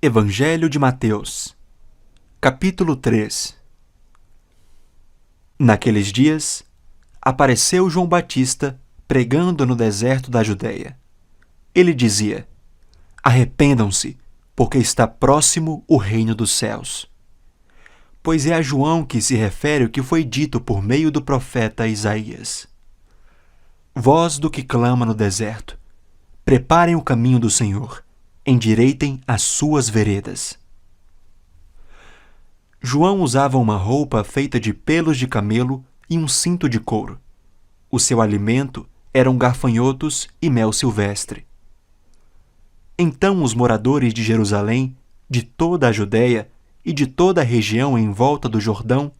Evangelho de Mateus, capítulo 3. Naqueles dias, apareceu João Batista pregando no deserto da Judéia. Ele dizia: Arrependam-se, porque está próximo o reino dos céus. Pois é a João que se refere o que foi dito por meio do profeta Isaías. Voz do que clama no deserto: preparem o caminho do Senhor, endireitem as suas veredas. João usava uma roupa feita de pelos de camelo e um cinto de couro. O seu alimento eram gafanhotos e mel silvestre. Então os moradores de Jerusalém, de toda a Judéia e de toda a região em volta do Jordão,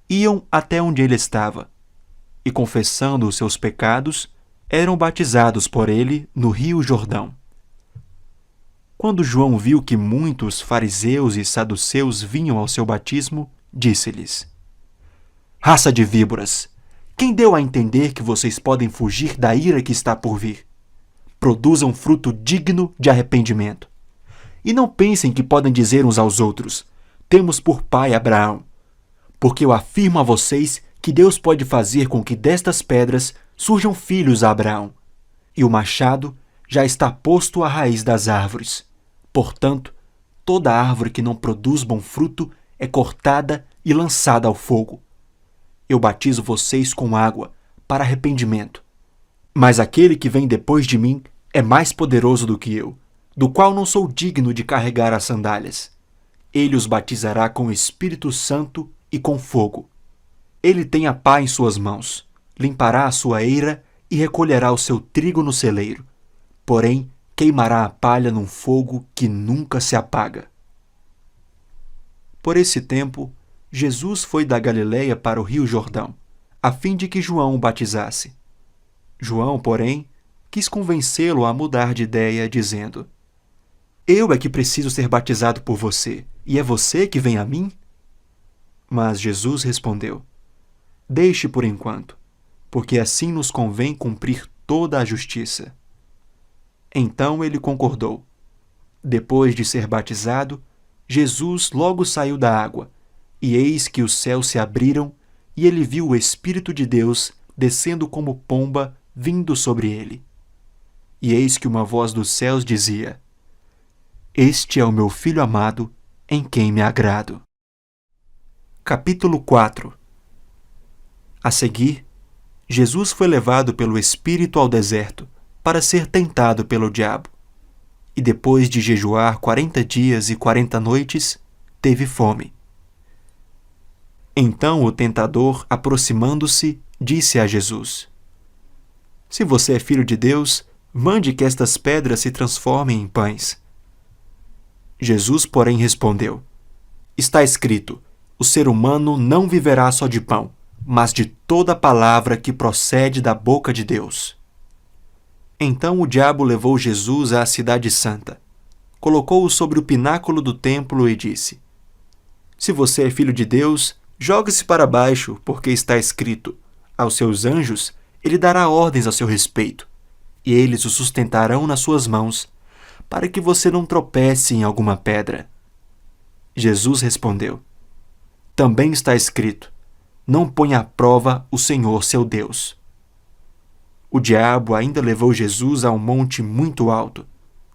iam até onde ele estava, e confessando os seus pecados, eram batizados por ele no rio Jordão. Quando João viu que muitos fariseus e saduceus vinham ao seu batismo, disse-lhes: Raça de víboras, quem deu a entender que vocês podem fugir da ira que está por vir? Produzam fruto digno de arrependimento. E não pensem que podem dizer uns aos outros: temos por pai Abraão. Porque eu afirmo a vocês que Deus pode fazer com que destas pedras surjam filhos a Abraão. E o machado já está posto à raiz das árvores. Portanto, toda árvore que não produz bom fruto é cortada e lançada ao fogo. Eu batizo vocês com água para arrependimento. Mas aquele que vem depois de mim é mais poderoso do que eu, do qual não sou digno de carregar as sandálias. Ele os batizará com o Espírito Santo e com fogo. Ele tem a pá em suas mãos, limpará a sua eira e recolherá o seu trigo no celeiro. Porém, queimará a palha num fogo que nunca se apaga. Por esse tempo, Jesus foi da Galileia para o rio Jordão, a fim de que João o batizasse. João, porém, quis convencê-lo a mudar de ideia, dizendo: Eu é que preciso ser batizado por você, e é você que vem a mim? Mas Jesus respondeu: Deixe por enquanto, porque assim nos convém cumprir toda a justiça. Então ele concordou. Depois de ser batizado, Jesus logo saiu da água, e eis que os céus se abriram, e ele viu o Espírito de Deus descendo como pomba, vindo sobre ele. E eis que uma voz dos céus dizia: Este é o meu Filho amado, em quem me agrado. Capítulo 4. A seguir, Jesus foi levado pelo Espírito ao deserto, para ser tentado pelo diabo. E depois de jejuar 40 dias e 40 noites, teve fome. Então o tentador, aproximando-se, disse a Jesus: Se você é filho de Deus, mande que estas pedras se transformem em pães. Jesus, porém, respondeu: Está escrito: o ser humano não viverá só de pão, mas de toda palavra que procede da boca de Deus. Então o diabo levou Jesus à cidade santa, colocou-o sobre o pináculo do templo e disse: Se você é filho de Deus, jogue-se para baixo, porque está escrito: aos seus anjos ele dará ordens a seu respeito, e eles o sustentarão nas suas mãos, para que você não tropece em alguma pedra. Jesus respondeu: Também está escrito: Não ponha à prova o Senhor seu Deus. O diabo ainda levou Jesus a um monte muito alto,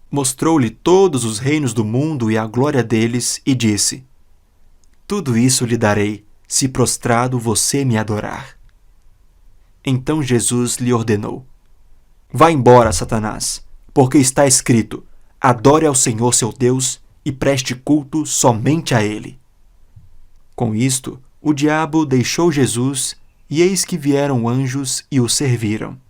mostrou-lhe todos os reinos do mundo e a glória deles, e disse: Tudo isso lhe darei, se prostrado você me adorar. Então Jesus lhe ordenou: Vá embora, Satanás, porque está escrito: Adore ao Senhor seu Deus e preste culto somente a Ele. Com isto, o diabo deixou Jesus, e eis que vieram anjos e o serviram.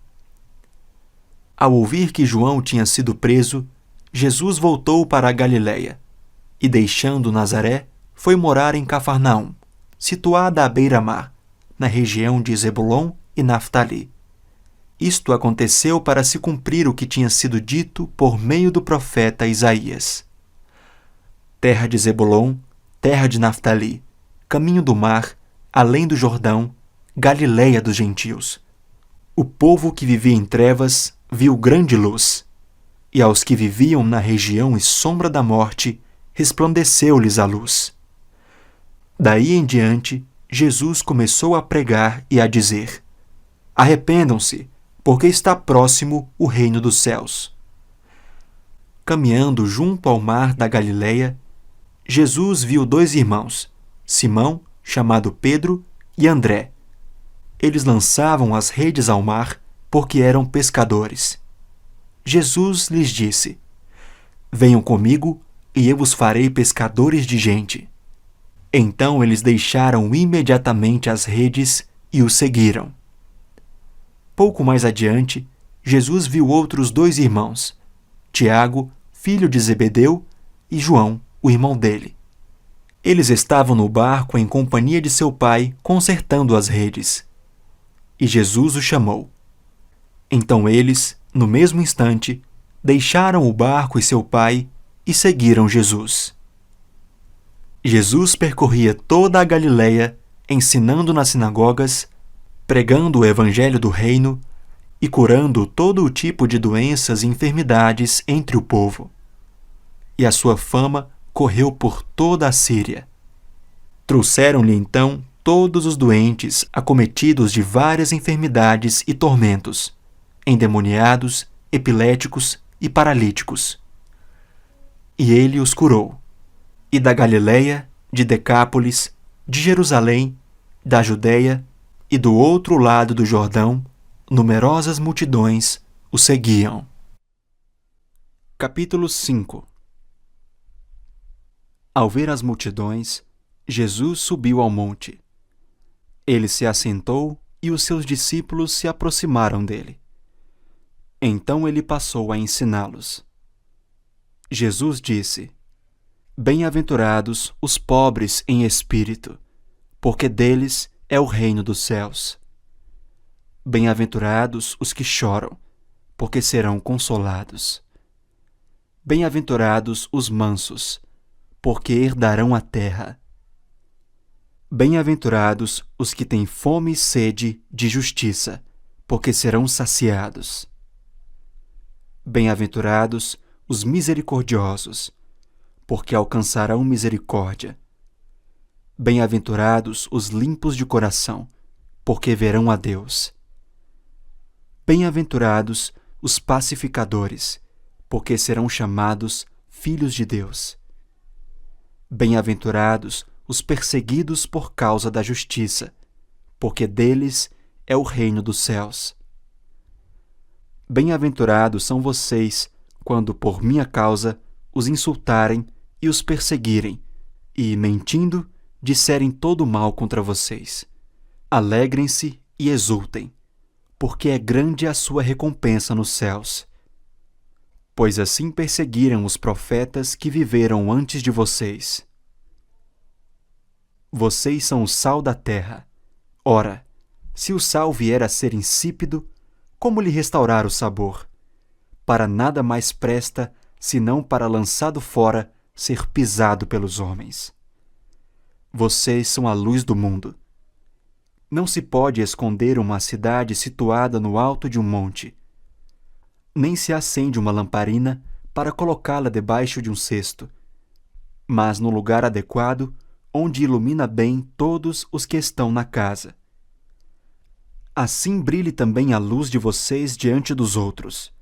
Ao ouvir que João tinha sido preso, Jesus voltou para a Galiléia, e deixando Nazaré, foi morar em Cafarnaum, situada à beira-mar, na região de Zebulon e Naftali. Isto aconteceu para se cumprir o que tinha sido dito por meio do profeta Isaías: Terra de Zebulon, terra de Naftali, caminho do mar, além do Jordão, Galiléia dos gentios. O povo que vivia em trevas viu grande luz, e aos que viviam na região e sombra da morte, resplandeceu-lhes a luz. Daí em diante, Jesus começou a pregar e a dizer: Arrependam-se, porque está próximo o reino dos céus. Caminhando junto ao mar da Galileia, Jesus viu 2 irmãos, Simão, chamado Pedro, e André. Eles lançavam as redes ao mar porque eram pescadores. Jesus lhes disse: Venham comigo e eu os farei pescadores de gente. Então eles deixaram imediatamente as redes e o seguiram. Pouco mais adiante, Jesus viu outros 2 irmãos, Tiago, filho de Zebedeu, e João, o irmão dele. Eles estavam no barco em companhia de seu pai, consertando as redes. E Jesus os chamou. Então eles, no mesmo instante, deixaram o barco e seu pai e seguiram Jesus. Jesus percorria toda a Galileia, ensinando nas sinagogas, pregando o evangelho do reino e curando todo o tipo de doenças e enfermidades entre o povo. E a sua fama correu por toda a Síria. Trouxeram-lhe então todos os doentes acometidos de várias enfermidades e tormentos, endemoniados, epiléticos e paralíticos. E ele os curou. E da Galileia, de Decápolis, de Jerusalém, da Judéia e do outro lado do Jordão, numerosas multidões o seguiam. Capítulo 5. Ao ver as multidões, Jesus subiu ao monte. Ele se assentou e os seus discípulos se aproximaram dele. Então ele passou a ensiná-los. Jesus disse: Bem-aventurados os pobres em espírito, porque deles é o reino dos céus. Bem-aventurados os que choram, porque serão consolados. Bem-aventurados os mansos, porque herdarão a terra. Bem-aventurados os que têm fome e sede de justiça, porque serão saciados. Bem-aventurados os misericordiosos, porque alcançarão misericórdia. Bem-aventurados os limpos de coração, porque verão a Deus. Bem-aventurados os pacificadores, porque serão chamados filhos de Deus. Bem-aventurados os perseguidos por causa da justiça, porque deles é o reino dos céus. Bem-aventurados são vocês, quando por minha causa os insultarem e os perseguirem, e, mentindo, disserem todo mal contra vocês. Alegrem-se e exultem, porque é grande a sua recompensa nos céus. Pois assim perseguiram os profetas que viveram antes de vocês. Vocês são o sal da terra. Ora, se o sal vier a ser insípido, como lhe restaurar o sabor? Para nada mais presta, senão para, lançado fora, ser pisado pelos homens. Vocês são a luz do mundo. Não se pode esconder uma cidade situada no alto de um monte. Nem se acende uma lamparina para colocá-la debaixo de um cesto, mas no lugar adequado, onde ilumina bem todos os que estão na casa. Assim brilhe também a luz de vocês diante dos outros,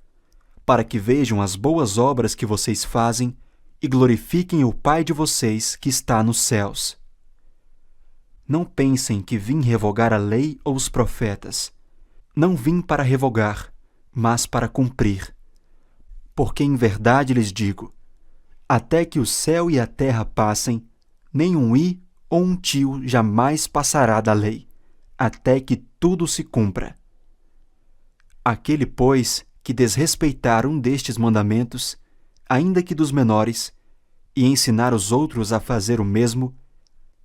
para que vejam as boas obras que vocês fazem e glorifiquem o Pai de vocês que está nos céus. Não pensem que vim revogar a lei ou os profetas. Não vim para revogar, mas para cumprir. Porque em verdade lhes digo, até que o céu e a terra passem, nem um i ou um tio jamais passará da lei, até que tudo se cumpra. Aquele, pois, que desrespeitar um destes mandamentos, ainda que dos menores, e ensinar os outros a fazer o mesmo,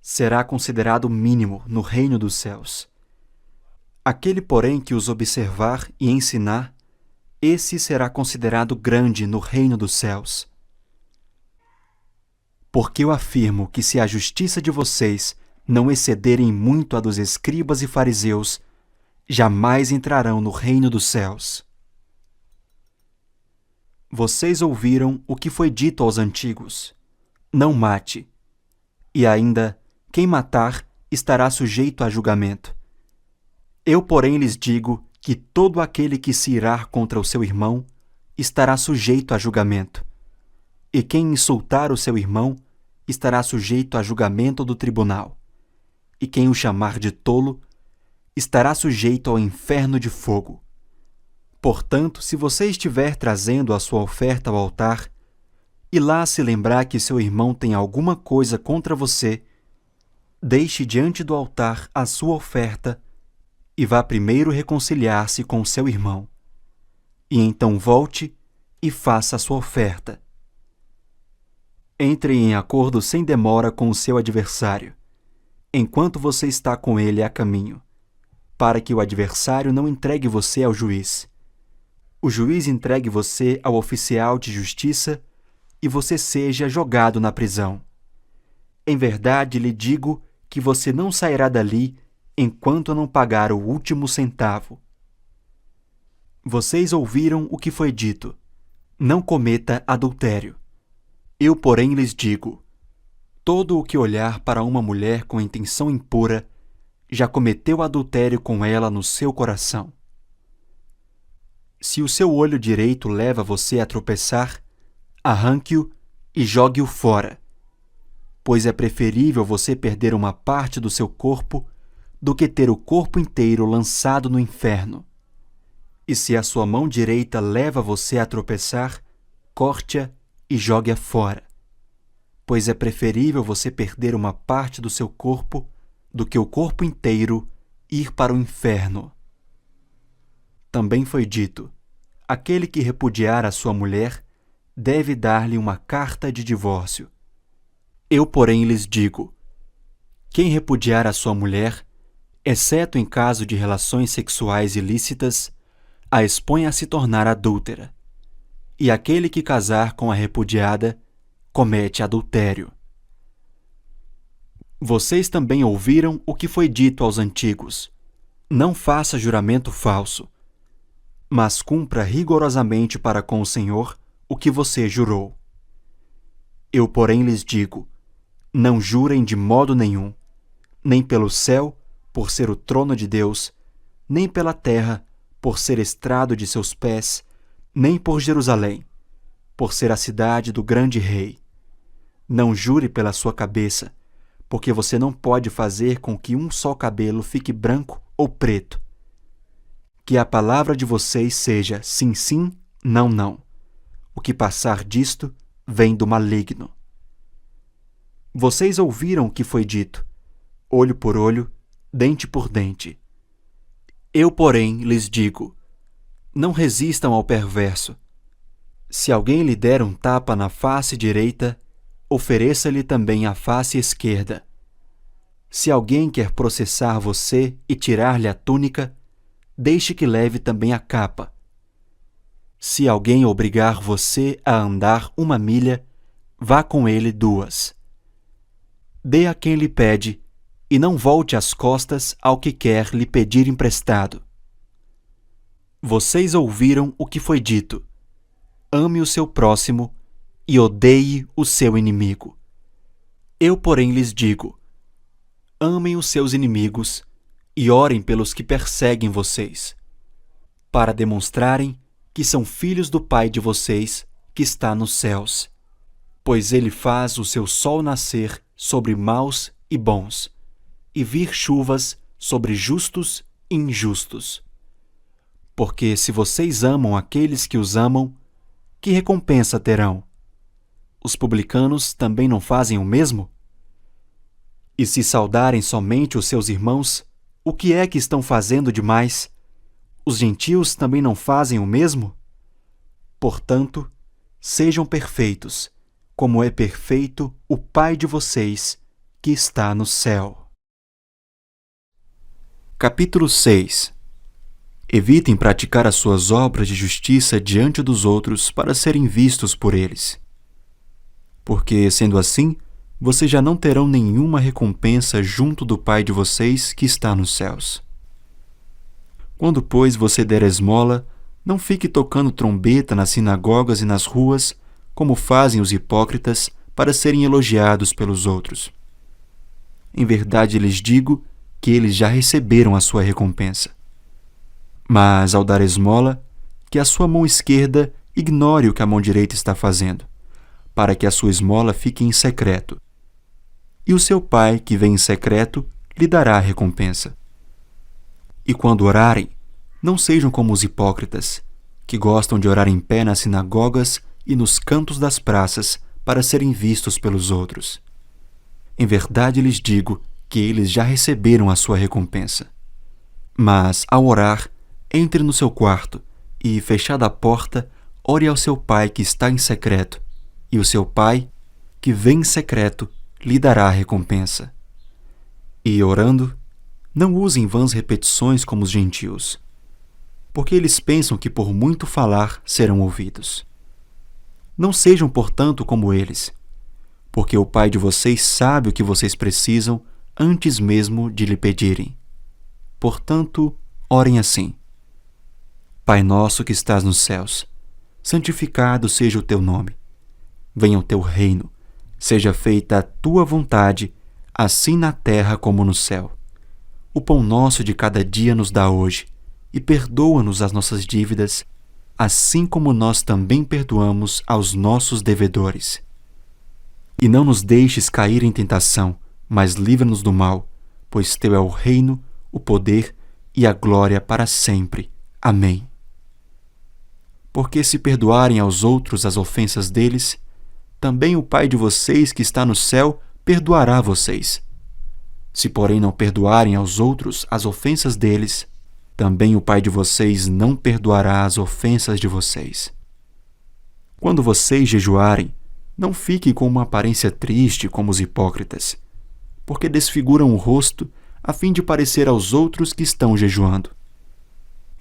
será considerado mínimo no reino dos céus. Aquele, porém, que os observar e ensinar, esse será considerado grande no reino dos céus. Porque eu afirmo que se a justiça de vocês não excederem muito a dos escribas e fariseus, jamais entrarão no reino dos céus. Vocês ouviram o que foi dito aos antigos: não mate. E ainda, quem matar estará sujeito a julgamento. Eu, porém, lhes digo que todo aquele que se irar contra o seu irmão estará sujeito a julgamento. E quem insultar o seu irmão estará sujeito a julgamento do tribunal. E quem o chamar de tolo estará sujeito ao inferno de fogo. Portanto, se você estiver trazendo a sua oferta ao altar, e lá se lembrar que seu irmão tem alguma coisa contra você, deixe diante do altar a sua oferta e vá primeiro reconciliar-se com seu irmão. E então volte e faça a sua oferta. Entre em acordo sem demora com o seu adversário, enquanto você está com ele a caminho, para que o adversário não entregue você ao juiz. O juiz entregue você ao oficial de justiça e você seja jogado na prisão. Em verdade lhe digo que você não sairá dali enquanto não pagar o último centavo. Vocês ouviram o que foi dito: não cometa adultério. Eu, porém, lhes digo: todo o que olhar para uma mulher com intenção impura já cometeu adultério com ela no seu coração. Se o seu olho direito leva você a tropeçar, arranque-o e jogue-o fora, pois é preferível você perder uma parte do seu corpo do que ter o corpo inteiro lançado no inferno. E se a sua mão direita leva você a tropeçar, corte-a e jogue-a fora, pois é preferível você perder uma parte do seu corpo do que o corpo inteiro ir para o inferno. Também foi dito: aquele que repudiar a sua mulher deve dar-lhe uma carta de divórcio. Eu, porém, lhes digo: quem repudiar a sua mulher, exceto em caso de relações sexuais ilícitas, a expõe a se tornar adúltera. E aquele que casar com a repudiada comete adultério. Vocês também ouviram o que foi dito aos antigos: não faça juramento falso, mas cumpra rigorosamente para com o Senhor o que você jurou. Eu, porém, lhes digo: não jurem de modo nenhum, nem pelo céu, por ser o trono de Deus, nem pela terra, por ser estrado de seus pés, nem por Jerusalém, por ser a cidade do grande rei. Não jure pela sua cabeça, porque você não pode fazer com que um só cabelo fique branco ou preto. Que a palavra de vocês seja sim, sim, não, não. O que passar disto vem do maligno. Vocês ouviram o que foi dito: olho por olho, dente por dente. Eu, porém, lhes digo: não resistam ao perverso. Se alguém lhe der um tapa na face direita, ofereça-lhe também a face esquerda. Se alguém quer processar você e tirar-lhe a túnica, deixe que leve também a capa. Se alguém obrigar você a andar 1 milha, vá com ele 2. Dê a quem lhe pede, e não volte as costas ao que quer lhe pedir emprestado. Vocês ouviram o que foi dito: ame o seu próximo e odeie o seu inimigo. Eu, porém, lhes digo: amem os seus inimigos e orem pelos que perseguem vocês, para demonstrarem que são filhos do Pai de vocês que está nos céus, pois ele faz o seu sol nascer sobre maus e bons, e vir chuvas sobre justos e injustos. Porque se vocês amam aqueles que os amam, que recompensa terão? Os publicanos também não fazem o mesmo? E se saudarem somente os seus irmãos, o que é que estão fazendo demais? Os gentios também não fazem o mesmo? Portanto, sejam perfeitos, como é perfeito o Pai de vocês, que está no céu. Capítulo 6. Evitem praticar as suas obras de justiça diante dos outros para serem vistos por eles. Porque, sendo assim, vocês já não terão nenhuma recompensa junto do Pai de vocês que está nos céus. Quando, pois, você der esmola, não fique tocando trombeta nas sinagogas e nas ruas, como fazem os hipócritas, para serem elogiados pelos outros. Em verdade lhes digo que eles já receberam a sua recompensa. Mas, ao dar esmola, que a sua mão esquerda ignore o que a mão direita está fazendo, para que a sua esmola fique em secreto. E o seu Pai, que vem em secreto, lhe dará a recompensa. E quando orarem, não sejam como os hipócritas, que gostam de orar em pé nas sinagogas e nos cantos das praças para serem vistos pelos outros. Em verdade lhes digo que eles já receberam a sua recompensa. Mas, ao orar, entre no seu quarto e, fechada a porta, ore ao seu Pai que está em secreto, e o seu Pai, que vem em secreto, lhe dará a recompensa. E, orando, não usem vãs repetições como os gentios, porque eles pensam que por muito falar serão ouvidos. Não sejam, portanto, como eles, porque o Pai de vocês sabe o que vocês precisam antes mesmo de lhe pedirem. Portanto, orem assim: Pai nosso que estás nos céus, santificado seja o teu nome. Venha o teu reino, seja feita a tua vontade, assim na terra como no céu. O pão nosso de cada dia nos dá hoje, e perdoa-nos as nossas dívidas, assim como nós também perdoamos aos nossos devedores. E não nos deixes cair em tentação, mas livra-nos do mal, pois teu é o reino, o poder e a glória para sempre. Amém. Porque se perdoarem aos outros as ofensas deles, também o Pai de vocês que está no céu perdoará vocês. Se, porém, não perdoarem aos outros as ofensas deles, também o Pai de vocês não perdoará as ofensas de vocês. Quando vocês jejuarem, não fiquem com uma aparência triste como os hipócritas, porque desfiguram o rosto a fim de parecer aos outros que estão jejuando.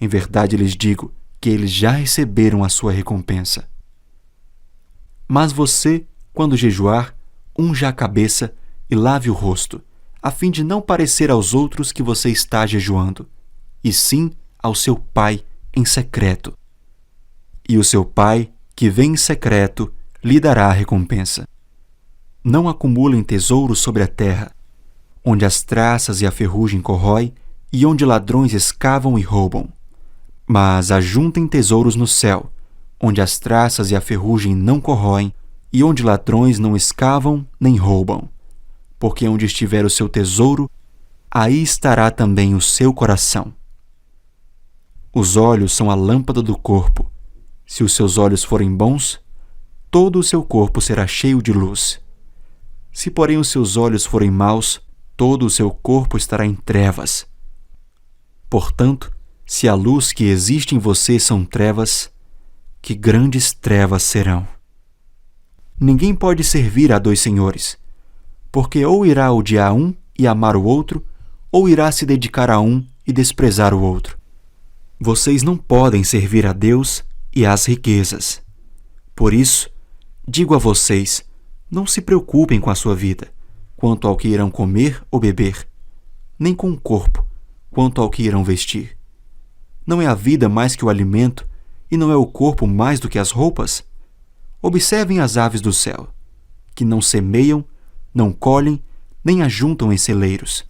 Em verdade lhes digo que eles já receberam a sua recompensa. Mas você, quando jejuar, unja a cabeça e lave o rosto, a fim de não parecer aos outros que você está jejuando, e sim ao seu Pai em secreto. E o seu Pai, que vem em secreto, lhe dará a recompensa. Não acumulem tesouros sobre a terra, onde as traças e a ferrugem corrói e onde ladrões escavam e roubam. Mas ajuntem tesouros no céu, onde as traças e a ferrugem não corroem e onde ladrões não escavam nem roubam. Porque onde estiver o seu tesouro, aí estará também o seu coração. Os olhos são a lâmpada do corpo. Se os seus olhos forem bons, todo o seu corpo será cheio de luz. Se, porém, os seus olhos forem maus, todo o seu corpo estará em trevas. Portanto, se a luz que existe em você são trevas, que grandes trevas serão. Ninguém pode servir a dois senhores, porque ou irá odiar um e amar o outro, ou irá se dedicar a um e desprezar o outro. Vocês não podem servir a Deus e às riquezas. Por isso, digo a vocês, não se preocupem com a sua vida, quanto ao que irão comer ou beber, nem com o corpo, quanto ao que irão vestir. Não é a vida mais que o alimento, e não é o corpo mais do que as roupas? Observem as aves do céu, que não semeiam, não colhem, nem ajuntam em celeiros.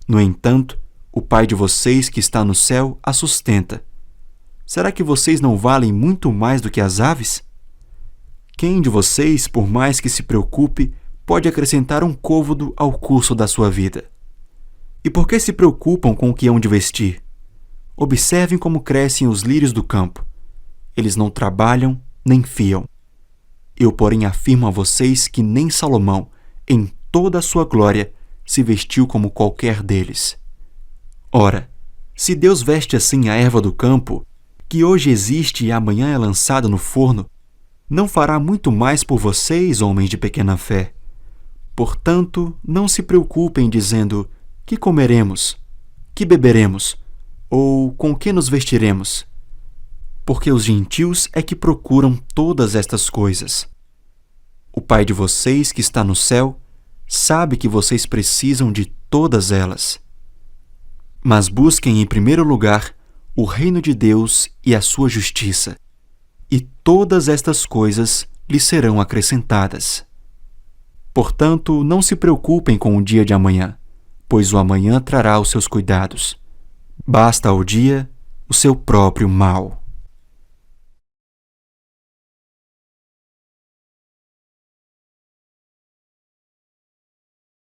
No entanto, o Pai de vocês que está no céu a sustenta. Será que vocês não valem muito mais do que as aves? Quem de vocês, por mais que se preocupe, pode acrescentar um côvado ao curso da sua vida? E por que se preocupam com o que hão de vestir? Observem como crescem os lírios do campo. Eles não trabalham nem fiam. Eu, porém, afirmo a vocês que nem Salomão, em toda a sua glória, se vestiu como qualquer deles. Ora, se Deus veste assim a erva do campo, que hoje existe e amanhã é lançada no forno, não fará muito mais por vocês, homens de pequena fé. Portanto, não se preocupem dizendo: que comeremos? Que beberemos? Ou com que nos vestiremos? Porque os gentios é que procuram todas estas coisas. O Pai de vocês, que está no céu, sabe que vocês precisam de todas elas. Mas busquem em primeiro lugar o reino de Deus e a sua justiça, e todas estas coisas lhes serão acrescentadas. Portanto, não se preocupem com o dia de amanhã, pois o amanhã trará os seus cuidados. Basta ao dia o seu próprio mal.